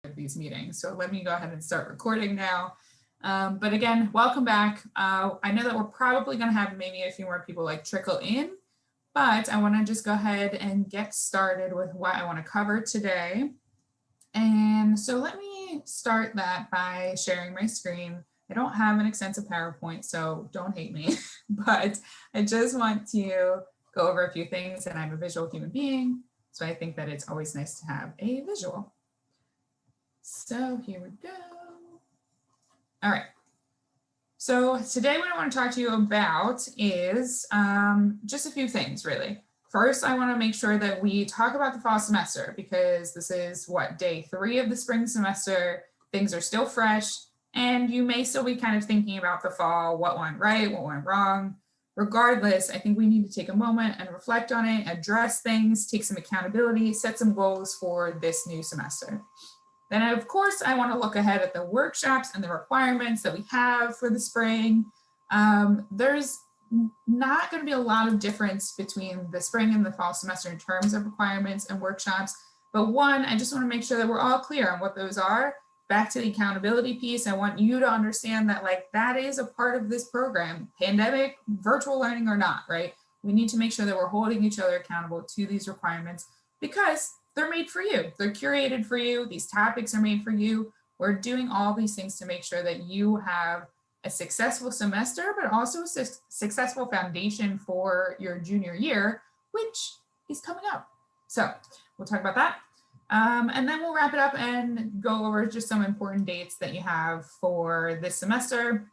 of these meetings. So let me go ahead and start recording now. But again, welcome back. I know that we're probably going to have maybe a few more people like trickle in, but I want to just go ahead and get started with what I want to cover today. And so let me start that by sharing my screen. I don't have an extensive PowerPoint, so don't hate me, but I just want to go over a few things, and I'm a visual human being, so I think that it's always nice to have a visual. So here we go. All right. So today what I want to talk to you about is just a few things, really. First, I want to make sure that we talk about the fall semester, because this is what, day 3 of the spring semester. Things are still fresh, and you may still be kind of thinking about the fall, what went right, what went wrong. Regardless, I think we need to take a moment and reflect on it, address things, take some accountability, set some goals for this new semester. Then, of course, I want to look ahead at the workshops and the requirements that we have for the spring. There's not going to be a lot of difference between the spring and the fall semester in terms of requirements and workshops. But one, I just want to make sure that we're all clear on what those are. Back to the accountability piece, I want you to understand that that is a part of this program, pandemic, virtual learning or not, right? We need to make sure that we're holding each other accountable to these requirements, because they're made for you. They're curated for you. These topics are made for you. We're doing all these things to make sure that you have a successful semester, but also a successful foundation for your junior year, which is coming up. So we'll talk about that. And then we'll wrap it up and go over just some important dates that you have for this semester.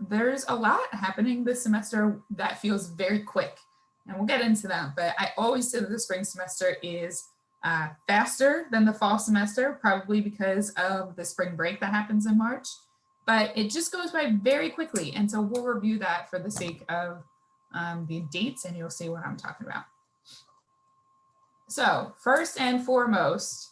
There's a lot happening this semester that feels very quick, and we'll get into that. But I always say that the spring semester is faster than the fall semester, probably because of the spring break that happens in March. But it just goes by very quickly. And so we'll review that for the sake of the dates, and you'll see what I'm talking about. So first and foremost,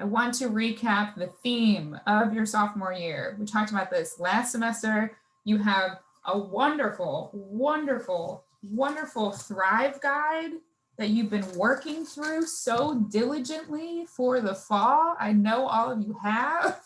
I want to recap the theme of your sophomore year. We talked about this last semester. You have a wonderful, wonderful, wonderful Thrive guide that you've been working through so diligently for the fall. I know all of you have.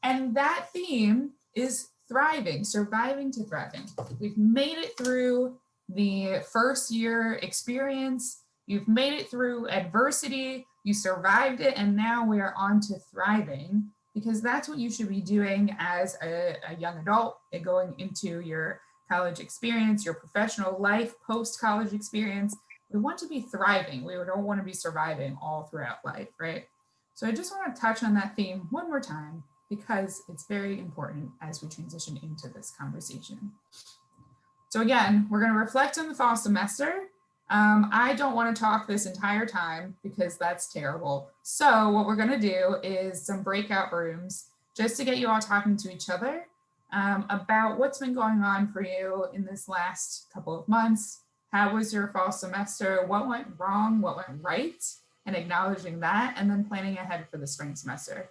And that theme is thriving, surviving to thriving. We've made it through the first year experience. You've made it through adversity. You survived it. And now we are on to thriving, because that's what you should be doing as a young adult and going into your college experience, your professional life, post-college experience. We want to be thriving. We don't want to be surviving all throughout life, right? So I just want to touch on that theme one more time, because it's very important as we transition into this conversation. So again, we're going to reflect on the fall semester. I don't want to talk this entire time because that's terrible. So what we're going to do is some breakout rooms just to get you all talking to each other about what's been going on for you in this last couple of months. How was your fall semester? What went wrong? What went right? And acknowledging that, and then planning ahead for the spring semester.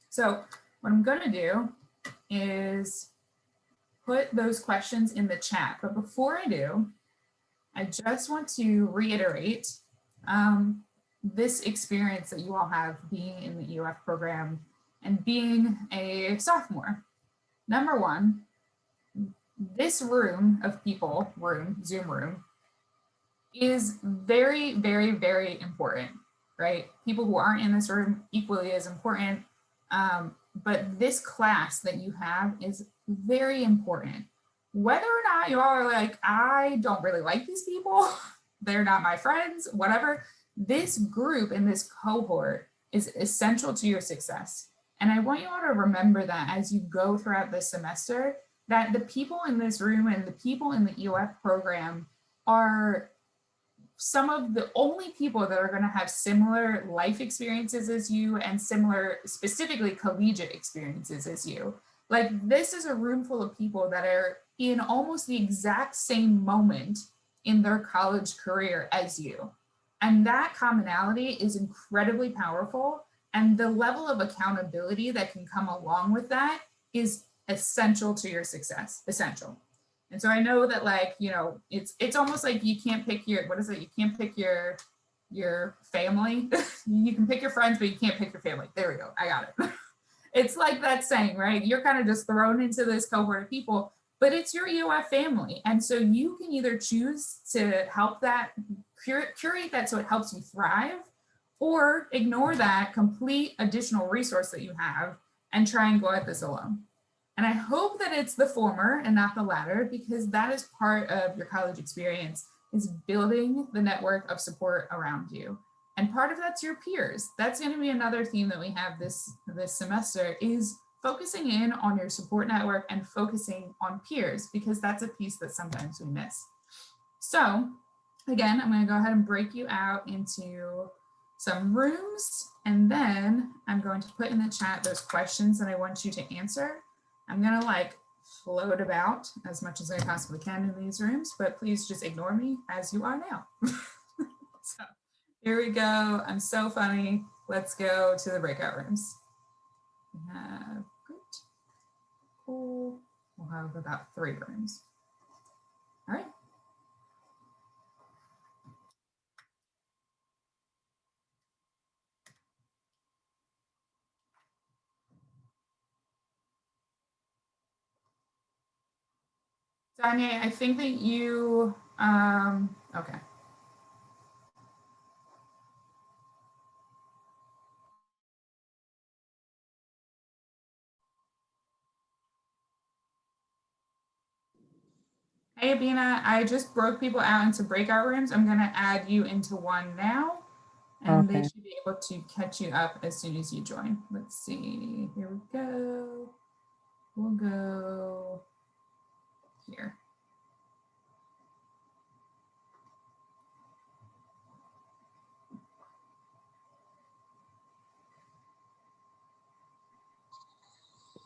So what I'm going to do is put those questions in the chat. But before I do, I just want to reiterate this experience that you all have being in the EOF program and being a sophomore. Number one, this room of people, Zoom room, is very, very, very important, right? People who aren't in this room equally as important. But this class that you have is very important. Whether or not you all are like, I don't really like these people, they're not my friends, whatever, this group and this cohort is essential to your success. And I want you all to remember that as you go throughout this semester, that the people in this room and the people in the EOF program are some of the only people that are going to have similar life experiences as you and similar, specifically collegiate experiences as you. Like, this is a room full of people that are in almost the exact same moment in their college career as you. And that commonality is incredibly powerful. And the level of accountability that can come along with that is essential to your success, essential. And so I know that, like, you know, it's almost like you can't pick your, what is it? You can't pick your your family. You can pick your friends, but you can't pick your family. There we go. I got it. It's like that saying, right? You're kind of just thrown into this cohort of people, but it's your EOF family. And so you can either choose to help that, curate that so it helps you thrive, or ignore that complete additional resource that you have and try and go at this alone. And I hope that it's the former and not the latter, because that is part of your college experience, is building the network of support around you. And part of that's your peers. That's going to be another theme that we have this semester, is focusing in on your support network and focusing on peers, because that's a piece that sometimes we miss. So again, I'm going to go ahead and break you out into some rooms, and then I'm going to put in the chat those questions that I want you to answer. I'm going to like float about as much as I possibly can in these rooms, but please just ignore me as you are now. So here we go. I'm so funny. Let's go to the breakout rooms. We have, great, cool. We'll have about 3 rooms. All right. Danye, I think that you, okay. Hey, Abina, I just broke people out into breakout rooms. I'm going to add you into one now, and they should be able to catch you up as soon as you join. Let's see. Here we go. We'll go here.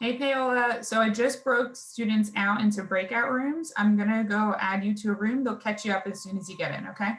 Hey, Paola. So I just broke students out into breakout rooms. I'm going to go add you to a room. They'll catch you up as soon as you get in, okay?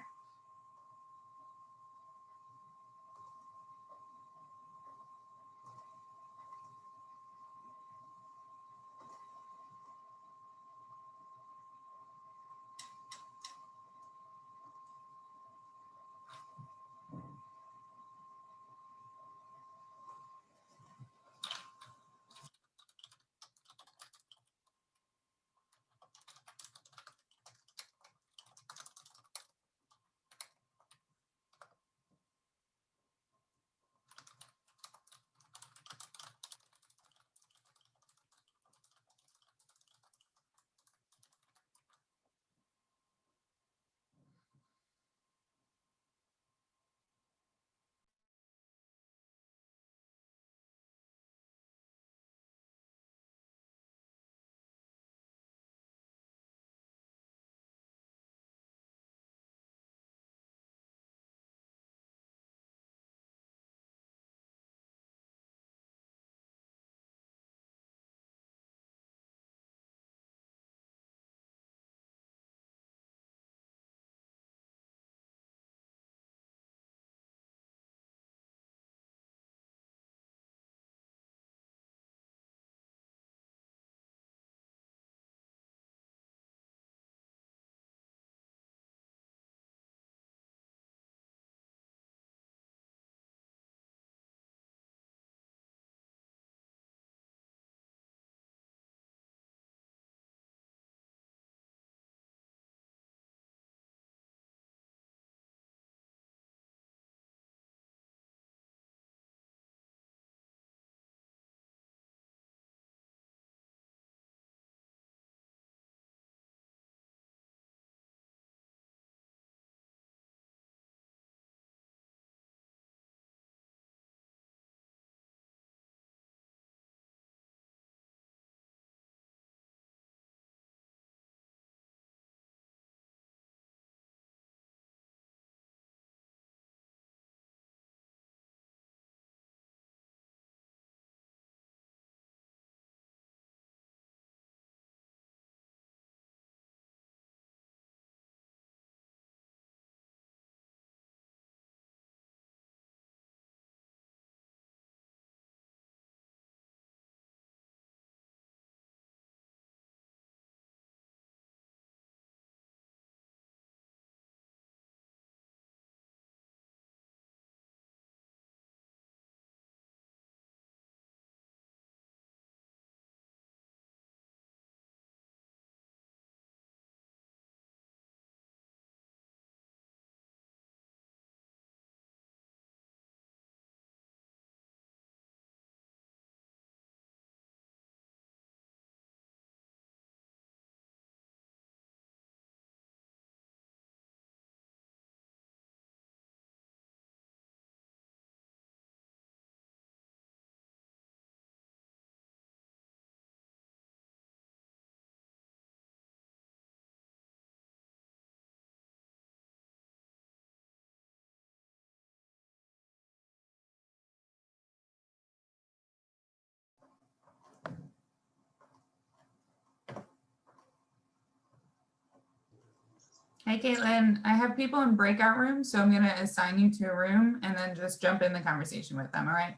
Hey, Caitlin, I have people in breakout rooms, so I'm going to assign you to a room and then just jump in the conversation with them, all right?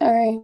All right.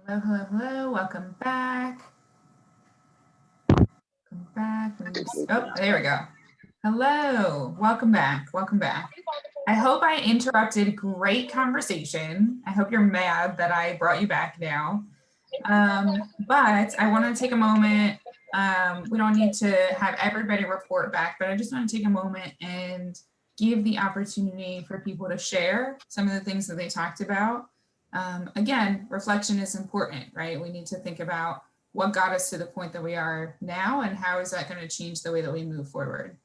Hello, hello, hello. Welcome back. Welcome back. Oh, there we go. Hello. Welcome back. Welcome back. I hope I interrupted great conversation. I hope you're mad that I brought you back now. But I want to take a moment. We don't need to have everybody report back, but I just want to take a moment and give the opportunity for people to share some of the things that they talked about. Again, reflection is important, right? We need to think about what got us to the point that we are now and how is that going to change the way that we move forward.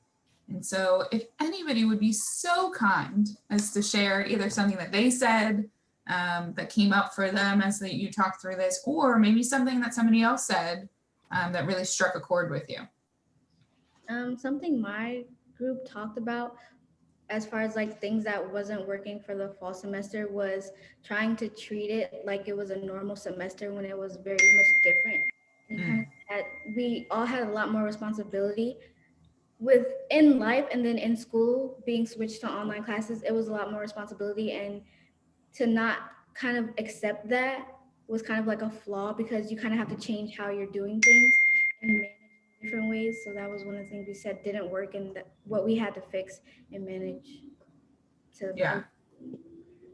And so if anybody would be so kind as to share either something that they said that came up for them as you talked through this, or maybe something that somebody else said that really struck a chord with you. Something my group talked about as far as like things that wasn't working for the fall semester was trying to treat it like it was a normal semester when it was very much different. And kind of that we all had a lot more responsibility within life, and then in school being switched to online classes, it was a lot more responsibility, and to not kind of accept that was kind of like a flaw because you kind of have to change how you're doing things and manage in different ways. So that was one of the things we said didn't work, and what we had to fix and manage to. Yeah.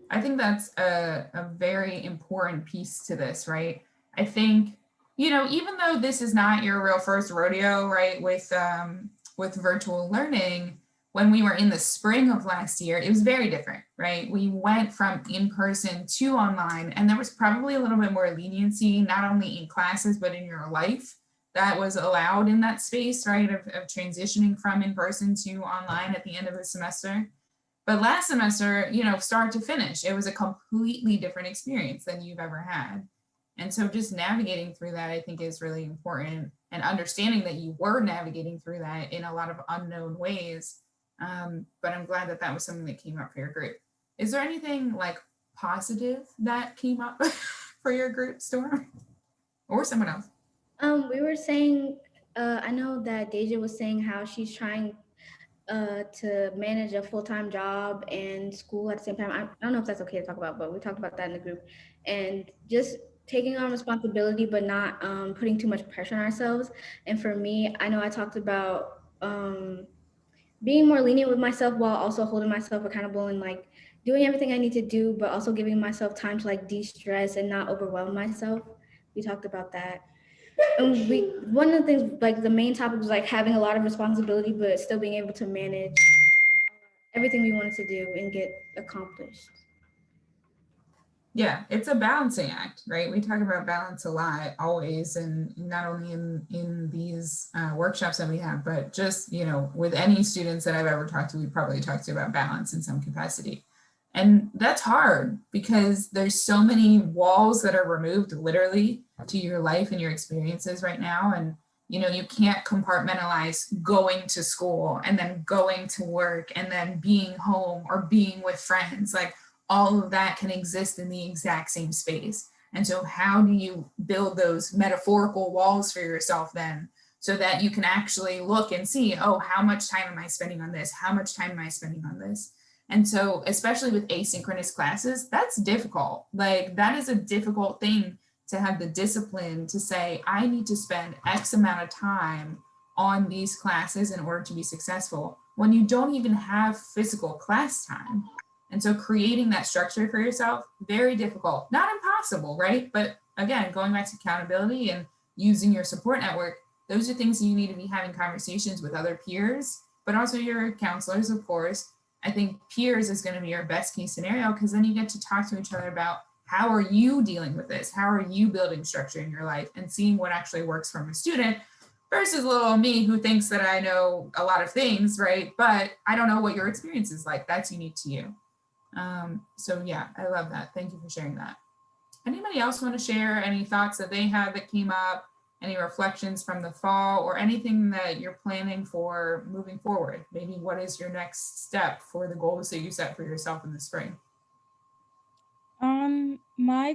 I think that's a very important piece to this, right? I think, you know, even though this is not your real first rodeo, right, with virtual learning, when we were in the spring of last year, it was very different, right? We went from in-person to online, and there was probably a little bit more leniency, not only in classes, but in your life that was allowed in that space, right, of transitioning from in-person to online at the end of the semester. But last semester, you know, start to finish, it was a completely different experience than you've ever had. And so just navigating through that, I think, is really important, and understanding that you were navigating through that in a lot of unknown ways. But I'm glad that that was something that came up for your group. Is there anything like positive that came up for your group, Storm, or someone else? We were saying, I know that Deja was saying how she's trying to manage a full-time job and school at the same time. I don't know if that's okay to talk about, but we talked about that in the group. And just taking on responsibility, but not putting too much pressure on ourselves. And for me, I know I talked about being more lenient with myself while also holding myself accountable and like doing everything I need to do, but also giving myself time to like de-stress and not overwhelm myself. We talked about that. And one of the things, like the main topic was like having a lot of responsibility, but still being able to manage everything we wanted to do and get accomplished. Yeah, it's a balancing act, right? We talk about balance a lot, always, and not only in these workshops that we have, but just, you know, with any students that I've ever talked to, we probably talked to about balance in some capacity. And that's hard because there's so many walls that are removed literally to your life and your experiences right now. And, you know, you can't compartmentalize going to school and then going to work and then being home or being with friends. Like, all of that can exist in the exact same space. And so how do you build those metaphorical walls for yourself then, so that you can actually look and see, oh, how much time am I spending on this? How much time am I spending on this? And so, especially with asynchronous classes, that's difficult. Like, that is a difficult thing to have the discipline to say, I need to spend X amount of time on these classes in order to be successful, when you don't even have physical class time. And so creating that structure for yourself, very difficult, not impossible, right? But again, going back to accountability and using your support network, those are things you need to be having conversations with other peers, but also your counselors, of course. I think peers is going to be your best case scenario, because then you get to talk to each other about, how are you dealing with this? How are you building structure in your life, and seeing what actually works from a student versus little me who thinks that I know a lot of things, right? But I don't know what your experience is like. That's unique to you. So yeah, I love that. Thank you for sharing that. Anybody else want to share any thoughts that they had that came up, any reflections from the fall, or anything that you're planning for moving forward? Maybe what is your next step for the goals that you set for yourself in the spring?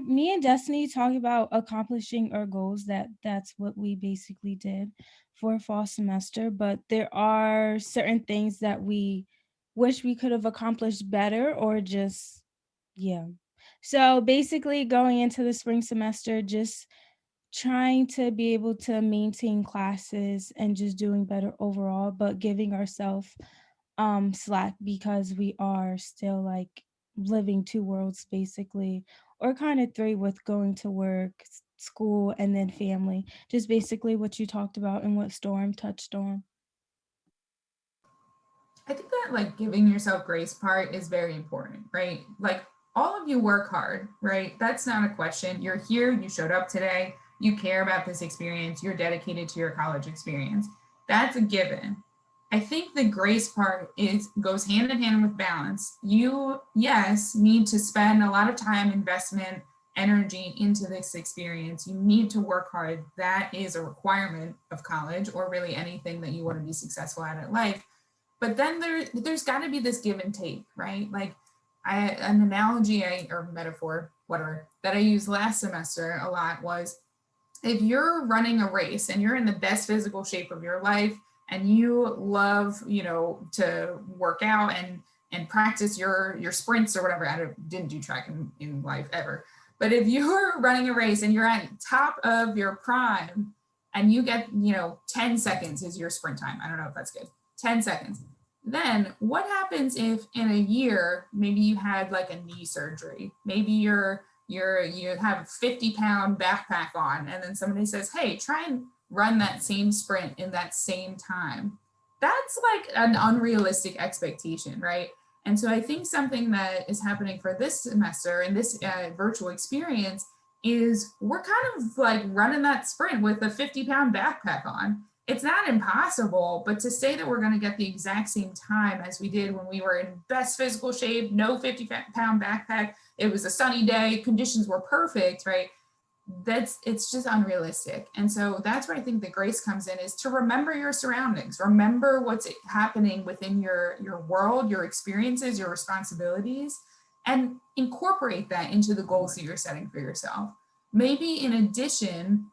Me and Destiny talk about accomplishing our goals. That's what we basically did for fall semester, but there are certain things that we wish we could have accomplished better, or just, yeah. So basically going into the spring semester, just trying to be able to maintain classes and just doing better overall, but giving ourselves slack, because we are still like living two worlds basically, or kind of three, with going to work, school, and then family. Just basically what you talked about and what Storm touched on. I think that like giving yourself grace part is very important, right? Like, all of you work hard, right? That's not a question. You're here, you showed up today, you care about this experience, you're dedicated to your college experience. That's a given. I think the grace part goes hand in hand with balance. You, yes, need to spend a lot of time, investment, energy into this experience. You need to work hard. That is a requirement of college, or really anything that you want to be successful at life. But then there's got to be this give and take, right? Like, an analogy or metaphor, whatever, that I used last semester a lot was, if you're running a race and you're in the best physical shape of your life, and you love, you know, to work out and practice your sprints or whatever. I didn't do track in life ever. But if you're running a race and you're at top of your prime, and you get, you know, 10 seconds is your sprint time. I don't know if that's good. 10 seconds. Then what happens if in a year, maybe you had like a knee surgery, maybe you have a 50-pound backpack on, and then somebody says, hey, try and run that same sprint in that same time. That's like an unrealistic expectation, right? And so I think something that is happening for this semester in this virtual experience is we're kind of like running that sprint with a 50-pound backpack on. It's not impossible, but to say that we're going to get the exact same time as we did when we were in best physical shape, no 50-pound backpack, it was a sunny day, conditions were perfect, right? It's just unrealistic. And so that's where I think the grace comes in, is to remember your surroundings, remember what's happening within your world, your experiences, your responsibilities, and incorporate that into the goals that you're setting for yourself. Maybe in addition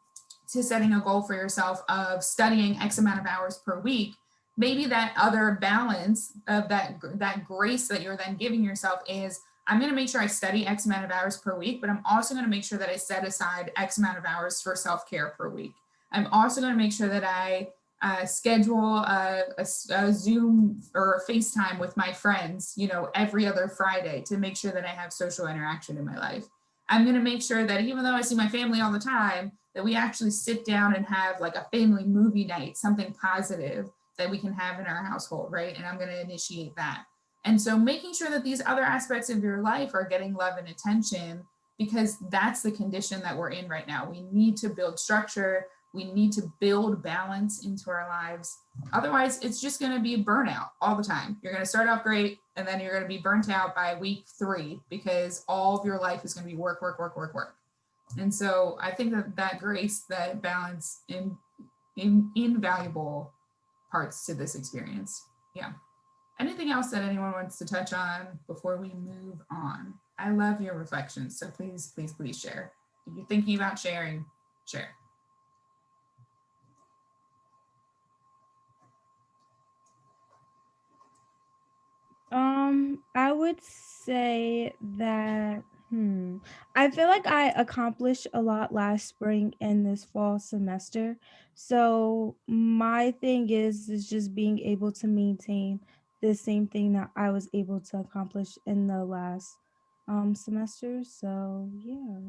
to setting a goal for yourself of studying X amount of hours per week, maybe that other balance of that grace that you're then giving yourself is, I'm going to make sure I study X amount of hours per week, but I'm also going to make sure that I set aside X amount of hours for self-care per week. I'm also going to make sure that I schedule a Zoom or a FaceTime with my friends, every other Friday, to make sure that I have social interaction in my life. I'm going to make sure that even though I see my family all the time, that we actually sit down and have like a family movie night, something positive that we can have in our household, right? And I'm going to initiate that. And so making sure that these other aspects of your life are getting love and attention, because that's the condition that we're in right now. We need to build structure. We need to build balance into our lives. Otherwise, it's just going to be burnout all the time. You're going to start off great, and then you're going to be burnt out by week 3 because all of your life is going to be work, work, work, work, work. And so I think that grace, that balance, invaluable parts to this experience. Yeah. Anything else that anyone wants to touch on before we move on? I love your reflections, so please, please, please share. If you're thinking about sharing, share. I would say that I feel like I accomplished a lot last spring and this fall semester. So my thing is just being able to maintain the same thing that I was able to accomplish in the last semester. So yeah.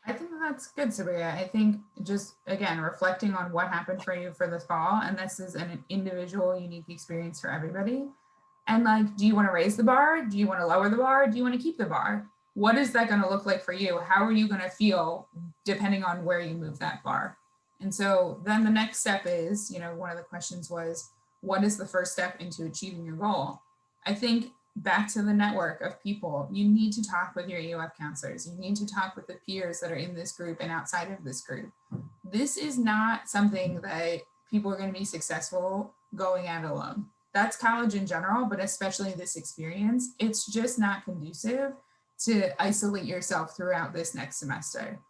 I think that's good, Sabria. I think just, again, reflecting on what happened for you for this fall, and this is an individual, unique experience for everybody. And like, do you want to raise the bar? Do you want to lower the bar? Do you want to keep the bar? What is that going to look like for you? How are you going to feel depending on where you move that bar? And so then the next step is, one of the questions was, what is the first step into achieving your goal? I think back to the network of people, you need to talk with your EOF counselors. You need to talk with the peers that are in this group and outside of this group. This is not something that people are going to be successful going at alone. That's college in general, but especially this experience, it's just not conducive to isolate yourself throughout this next semester.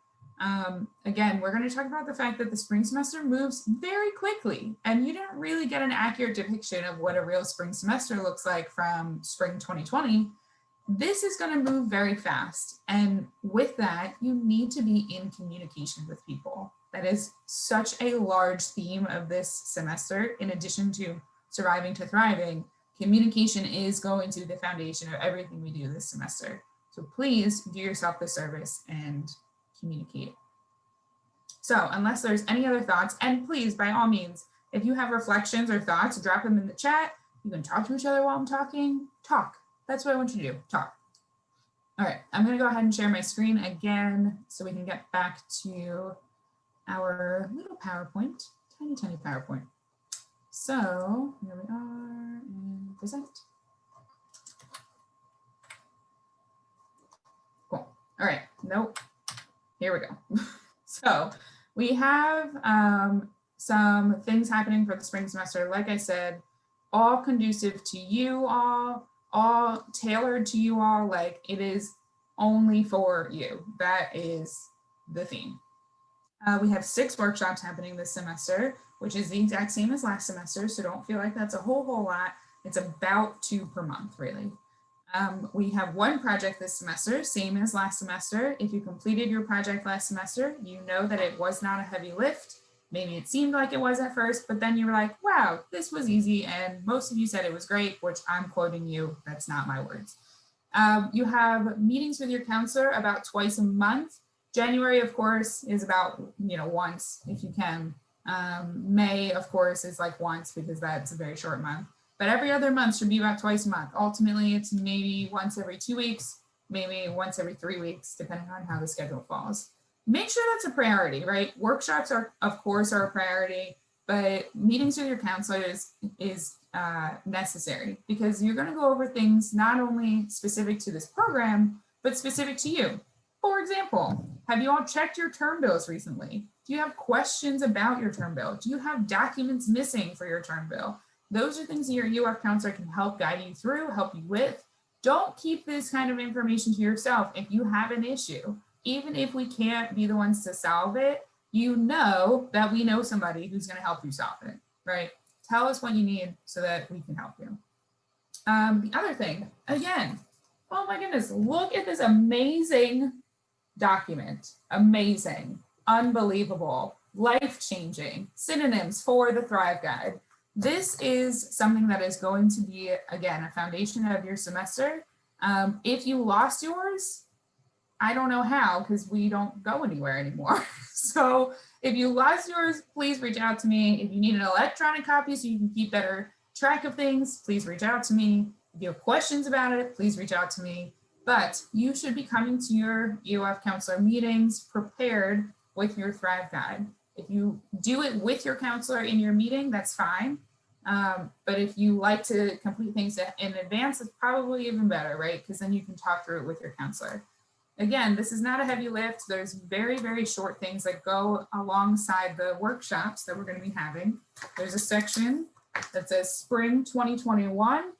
Again, we're going to talk about the fact that the spring semester moves very quickly, and you didn't really get an accurate depiction of what a real spring semester looks like from spring 2020. This is going to move very fast. And with that, you need to be in communication with people. That is such a large theme of this semester. In addition to surviving to thriving, communication is going to be the foundation of everything we do this semester. So please do yourself the service and communicate. So unless there's any other thoughts, and please, by all means, if you have reflections or thoughts, drop them in the chat. You can talk to each other while I'm talking. Talk. That's what I want you to do. Talk. All right, I'm going to go ahead and share my screen again so we can get back to our little PowerPoint, tiny, tiny PowerPoint. So here we are, and present. Cool. All right, nope. Here we go. So we have some things happening for the spring semester. Like I said, all conducive to you all tailored to you all. Like, it is only for you. That is the theme. We have 6 workshops happening this semester, which is the exact same as last semester. So don't feel like that's a whole lot. It's about 2 per month, really. We have 1 project this semester, same as last semester. If you completed your project last semester, you know that it was not a heavy lift. Maybe it seemed like it was at first, but then you were like, wow, this was easy. And most of you said it was great, which I'm quoting you. That's not my words. You have meetings with your counselor about twice a month. January, of course, is about, once if you can. May, of course, is like once because that's a very short month. But every other month should be about twice a month. Ultimately, it's maybe once every 2 weeks. maybe once every 3 weeks, depending on how the schedule falls. Make sure that's a priority, right? Workshops are, of course, are a priority, but meetings with your counselor is necessary because you're going to go over things not only specific to this program, but specific to you. For example, have you all checked your term bills recently? Do you have questions about your term bill? Do you have documents missing for your term bill? Those are things that your EOF counselor can help guide you through, help you with. Don't keep this kind of information to yourself if you have an issue. Even if we can't be the ones to solve it, you know that we know somebody who's going to help you solve it, right? Tell us what you need so that we can help you. The other thing, again, oh my goodness, look at this amazing document. Amazing, unbelievable, life-changing synonyms for the Thrive Guide. This is something that is going to be, again, a foundation of your semester. If you lost yours, I don't know how, because we don't go anywhere anymore. So if you lost yours, please reach out to me. If you need an electronic copy so you can keep better track of things, please reach out to me. If you have questions about it, please reach out to me. But you should be coming to your EOF counselor meetings prepared with your Thrive Guide. If you do it with your counselor in your meeting, that's fine. But if you like to complete things in advance, it's probably even better, right? Because then you can talk through it with your counselor. Again, this is not a heavy lift. There's very, very short things that go alongside the workshops that we're going to be having. There's a section that says Spring 2021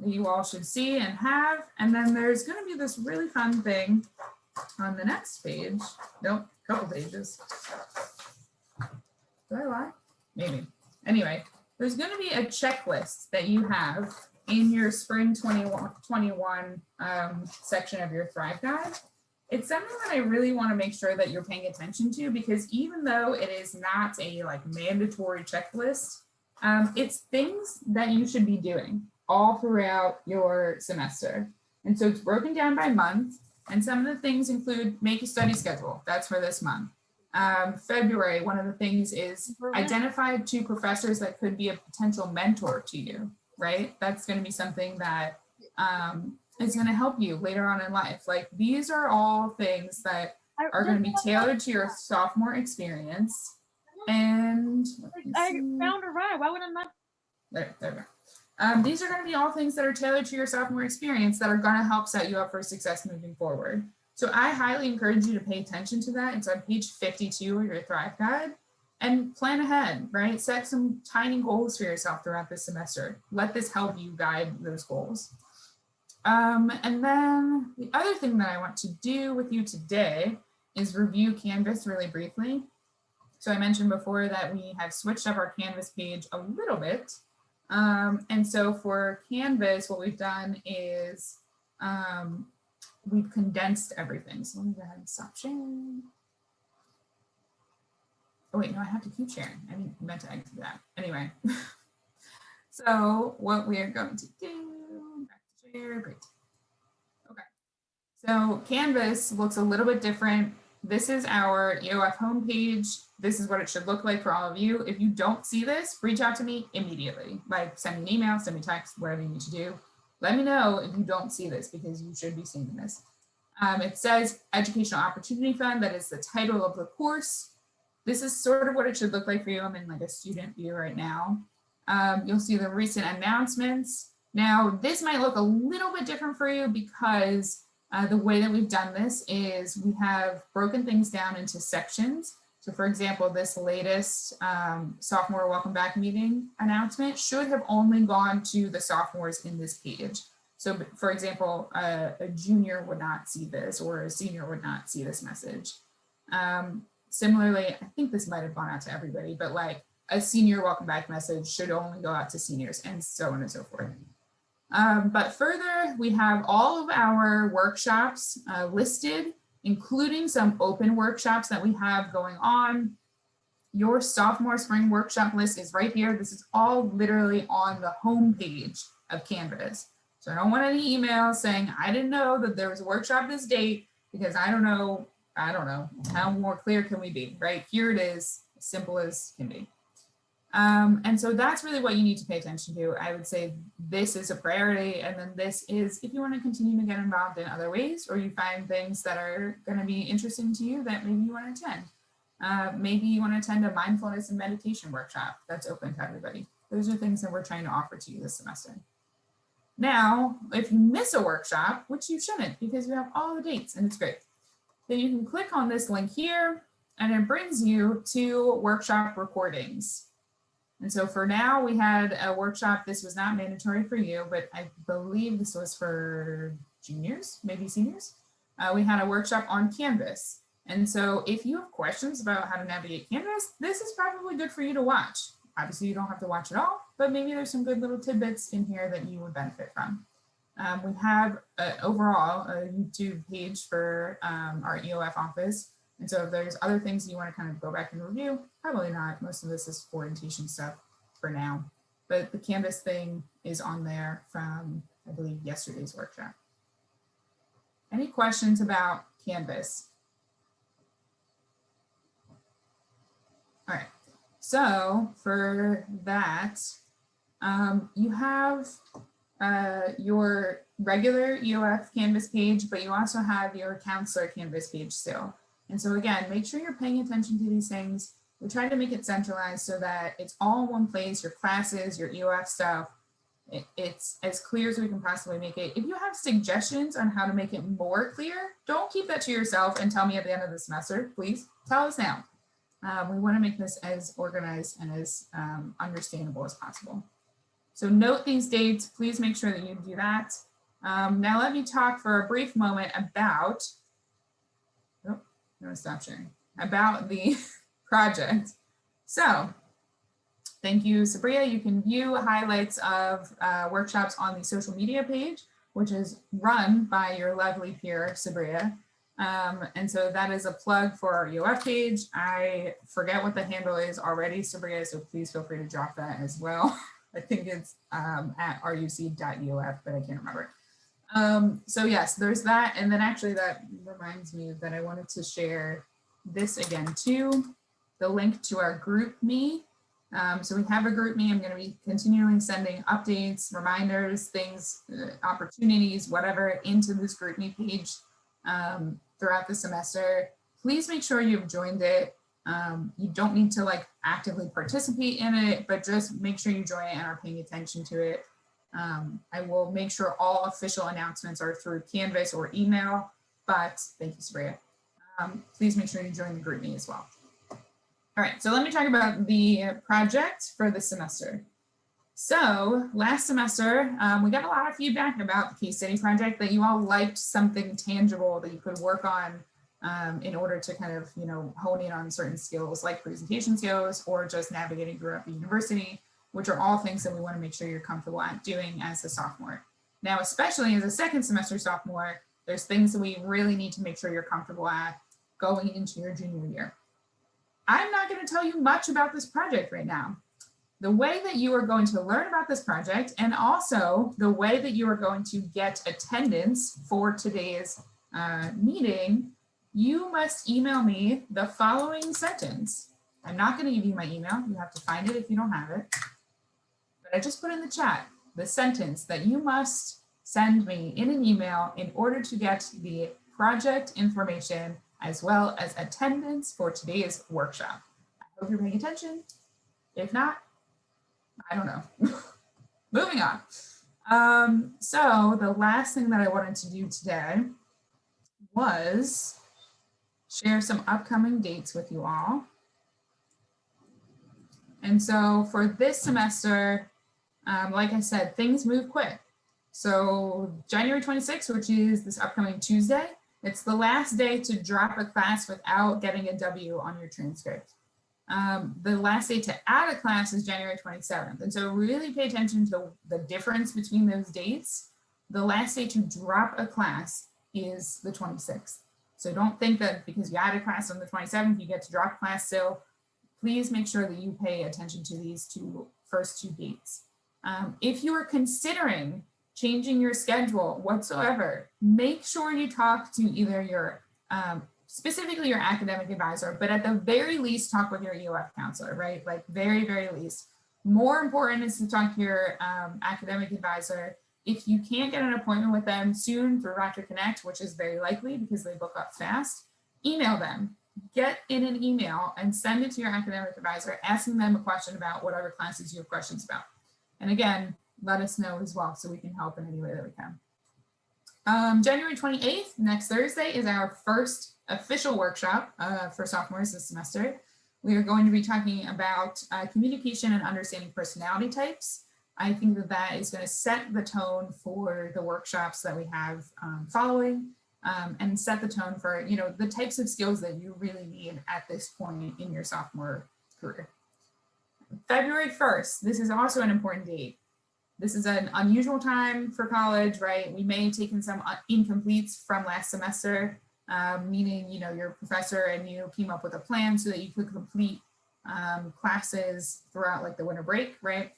that you all should see and have. And then there's going to be this really fun thing on the next page. Nope, a couple pages. Did I lie? Maybe. Anyway, there's going to be a checklist that you have in your Spring 2021 section of your Thrive Guide. It's something that I really want to make sure that you're paying attention to, because even though it is not a like mandatory checklist, it's things that you should be doing all throughout your semester. And so it's broken down by month. And some of the things include make a study schedule. That's for this month. February, one of the things is identify 2 professors that could be a potential mentor to you, right? That's going to be something that is going to help you later on in life. Like these are all things that are going to be tailored to your sophomore experience. And I found a ride. Why would I not? There we go. These are going to be all things that are tailored to your sophomore experience that are going to help set you up for success moving forward. So I highly encourage you to pay attention to that. It's on page 52 of your Thrive Guide, and plan ahead, right? Set some tiny goals for yourself throughout this semester. Let this help you guide those goals. And then the other thing that I want to do with you today is review Canvas really briefly. So I mentioned before that we have switched up our Canvas page a little bit. And so for Canvas, what we've done is we've condensed everything. So let me go ahead and stop sharing. Oh wait, no, I have to keep sharing. I meant to exit that. Anyway, so what we are going to do, back to share, great. Okay, so Canvas looks a little bit different. This is our EOF homepage. This is what it should look like for all of you. If you don't see this, reach out to me immediately. Like send me an email, send me text, whatever you need to do. Let me know if you don't see this, because you should be seeing this. It says Educational Opportunity Fund. That is the title of the course. This is sort of what it should look like for you. I'm in like a student view right now. You'll see the recent announcements. Now, this might look a little bit different for you because the way that we've done this is we have broken things down into sections. So for example, this latest sophomore welcome back meeting announcement should have only gone to the sophomores in this page. So for example, a junior would not see this, or a senior would not see this message. Similarly, I think this might have gone out to everybody, but like a senior welcome back message should only go out to seniors, and so on and so forth. But further, we have all of our workshops listed, including some open workshops that we have going on. Your sophomore spring workshop list is right here. This is all literally on the home page of Canvas. So I don't want any emails saying, I didn't know that there was a workshop this date, because I don't know, how more clear can we be, right? Here it is, as simple as can be. And so that's really what you need to pay attention to. I would say this is a priority, and then this is if you want to continue to get involved in other ways, or you find things that are going to be interesting to you that maybe you want to attend. Maybe you want to attend a mindfulness and meditation workshop that's open to everybody. Those are things that we're trying to offer to you this semester. Now, if you miss a workshop, which you shouldn't because you have all the dates and it's great, then you can click on this link here and it brings you to workshop recordings. And so for now, we had a workshop. This was not mandatory for you, but I believe this was for juniors, maybe seniors. We had a workshop on Canvas. And so if you have questions about how to navigate Canvas, this is probably good for you to watch. Obviously, you don't have to watch it all, but maybe there's some good little tidbits in here that you would benefit from. We have overall a YouTube page for our EOF office. And so if there's other things you want to kind of go back and review, probably not. Most of this is orientation stuff for now. But the Canvas thing is on there from, I believe, yesterday's workshop. Any questions about Canvas? All right, so for that, you have your regular EOF Canvas page, but you also have your counselor Canvas page still. And so again, make sure you're paying attention to these things. We try to make it centralized so that it's all in one place, your classes, your EOF stuff. It's as clear as we can possibly make it. If you have suggestions on how to make it more clear, don't keep that to yourself and tell me at the end of the semester, please tell us now. We want to make this as organized and as understandable as possible. So note these dates, please make sure that you do that. Now let me talk for a brief moment about, oh, I'm going to stop sharing, about the project. So thank you, Sabria. You can view highlights of workshops on the social media page, which is run by your lovely peer, Sabria. And so that is a plug for our EOF page. I forget what the handle is already, Sabria, so please feel free to drop that as well. I think it's at ruc.eof, but I can't remember. So yes, there's that. And then actually that reminds me that I wanted to share this again too, the link to our GroupMe. So we have a GroupMe. I'm going to be continually sending updates, reminders, things, opportunities, whatever, into this GroupMe page throughout the semester. Please make sure you've joined it. You don't need to like actively participate in it, but just make sure you join it and are paying attention to it. I will make sure all official announcements are through Canvas or email, but thank you, Sabria. Please make sure you join the GroupMe as well. All right, so let me talk about the project for the semester. So last semester, we got a lot of feedback about the case study project that you all liked something tangible that you could work on in order to kind of, hone in on certain skills like presentation skills or just navigating throughout the university, which are all things that we want to make sure you're comfortable at doing as a sophomore. Now, especially as a second semester sophomore, there's things that we really need to make sure you're comfortable at going into your junior year. I'm not going to tell you much about this project right now. The way that you are going to learn about this project and also the way that you are going to get attendance for today's meeting, you must email me the following sentence. I'm not going to give you my email. You have to find it if you don't have it. But I just put in the chat the sentence that you must send me in an email in order to get the project information as well as attendance for today's workshop. I hope you're paying attention. If not, I don't know. Moving on. So the last thing that I wanted to do today was share some upcoming dates with you all. And so for this semester, like I said, things move quick. So January 26th, which is this upcoming Tuesday, it's the last day to drop a class without getting a W on your transcript. The last day to add a class is January 27th. And so really pay attention to the difference between those dates. The last day to drop a class is the 26th. So don't think that because you add a class on the 27th, you get to drop class still. Please make sure that you pay attention to these first two dates. If you are considering changing your schedule whatsoever, make sure you talk to either your specifically your academic advisor, but at the very least, talk with your EOF counselor, right? Like very, very least. More important is to talk to your academic advisor. If you can't get an appointment with them soon through Rocket Connect, which is very likely because they book up fast, email them. Get in an email and send it to your academic advisor, asking them a question about whatever classes you have questions about. And again, let us know as well so we can help in any way that we can. January 28th, next Thursday, is our first official workshop for sophomores this semester. We are going to be talking about communication and understanding personality types. I think that that is going to set the tone for the workshops that we have following, and set the tone for, you know, the types of skills that you really need at this point in your sophomore career. February 1st, this is also an important date. This is an unusual time for college, right? We may have taken some incompletes from last semester, meaning, you know, your professor and you came up with a plan so that you could complete classes throughout like the winter break, right?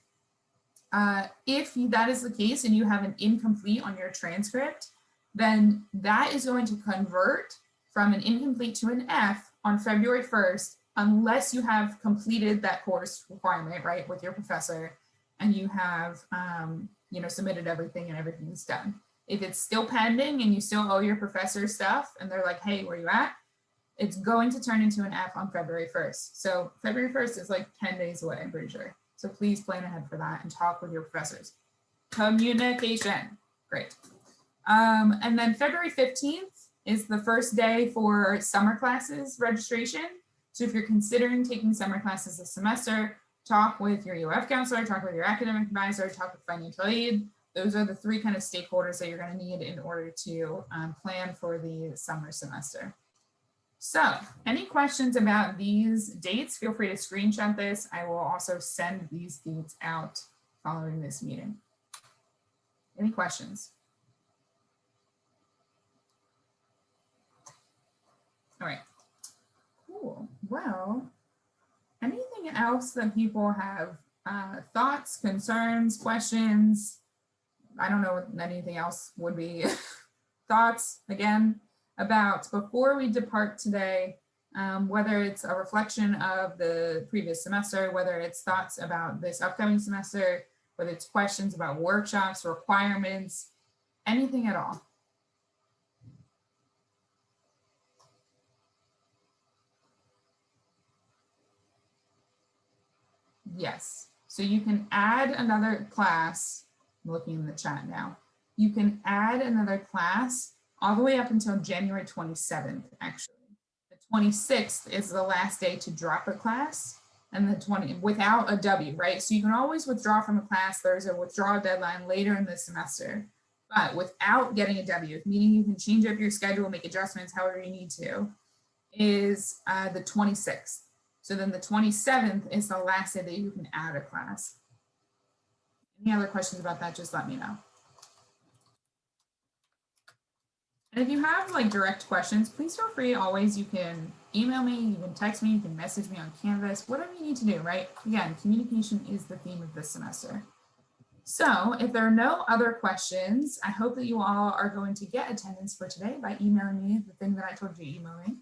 If that is the case and you have an incomplete on your transcript, then that is going to convert from an incomplete to an F on February 1st, unless you have completed that course requirement, right, with your professor, and you have, you know, submitted everything and everything's done. If it's still pending and you still owe your professor stuff and they're like, hey, where you at? It's going to turn into an F on February 1st. So February 1st is like 10 days away, I'm pretty sure. So please plan ahead for that and talk with your professors. Communication, great. And then February 15th is the first day for summer classes registration. So if you're considering taking summer classes this semester, talk with your EOF counselor, talk with your academic advisor, talk with financial aid. Those are the three kind of stakeholders that you're going to need in order to plan for the summer semester. So any questions about these dates, feel free to screenshot this. I will also send these dates out following this meeting. Any questions? All right, cool. Well, anything else that people have thoughts, concerns, questions? I don't know what anything else would be. Thoughts, again, about before we depart today, whether it's a reflection of the previous semester, whether it's thoughts about this upcoming semester, whether it's questions about workshops, requirements, anything at all. Yes, so you can add another class. I'm looking in the chat now. You can add another class all the way up until January 27th, actually. The 26th is the last day to drop a class, and the 20th without a W, right? So you can always withdraw from a class. There's a withdrawal deadline later in the semester, but without getting a W, meaning you can change up your schedule, make adjustments however you need to, is the 26th. So then the 27th is the last day that you can add a class. Any other questions about that, just let me know. And if you have like direct questions, please feel free always, you can email me, you can text me, you can message me on Canvas, whatever you need to do, right? Again, communication is the theme of this semester. So if there are no other questions, I hope that you all are going to get attendance for today by emailing me the thing that I told you to email me.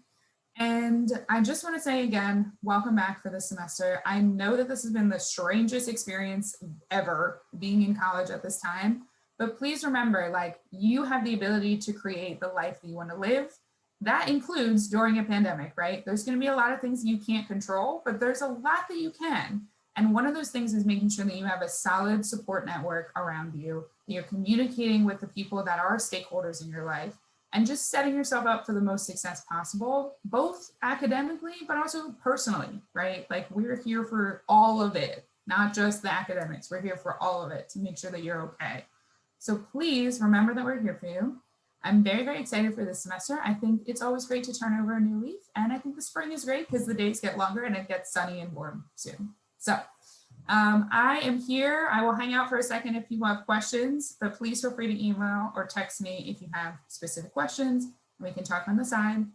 And I just want to say again, welcome back for this semester. I know that this has been the strangest experience ever being in college at this time, but please remember, like, you have the ability to create the life that you want to live. That includes during a pandemic, right? There's going to be a lot of things you can't control, but there's a lot that you can. And one of those things is making sure that you have a solid support network around you, that you're communicating with the people that are stakeholders in your life, and just setting yourself up for the most success possible, both academically, but also personally, right? Like, we're here for all of it, not just the academics. We're here for all of it to make sure that you're okay. So please remember that we're here for you. I'm very, very excited for this semester. I think it's always great to turn over a new leaf. And I think the spring is great because the days get longer and it gets sunny and warm soon. So I am here. I will hang out for a second if you have questions, but please feel free to email or text me if you have specific questions. We can talk on the side.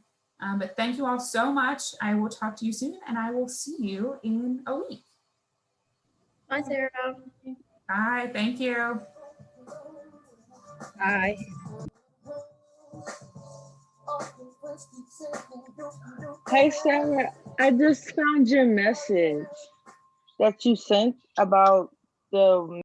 But thank you all so much. I will talk to you soon and I will see you in a week. Bye, Sarah. Bye, thank you. Bye. Hey Sarah, I just found your message that you sent about the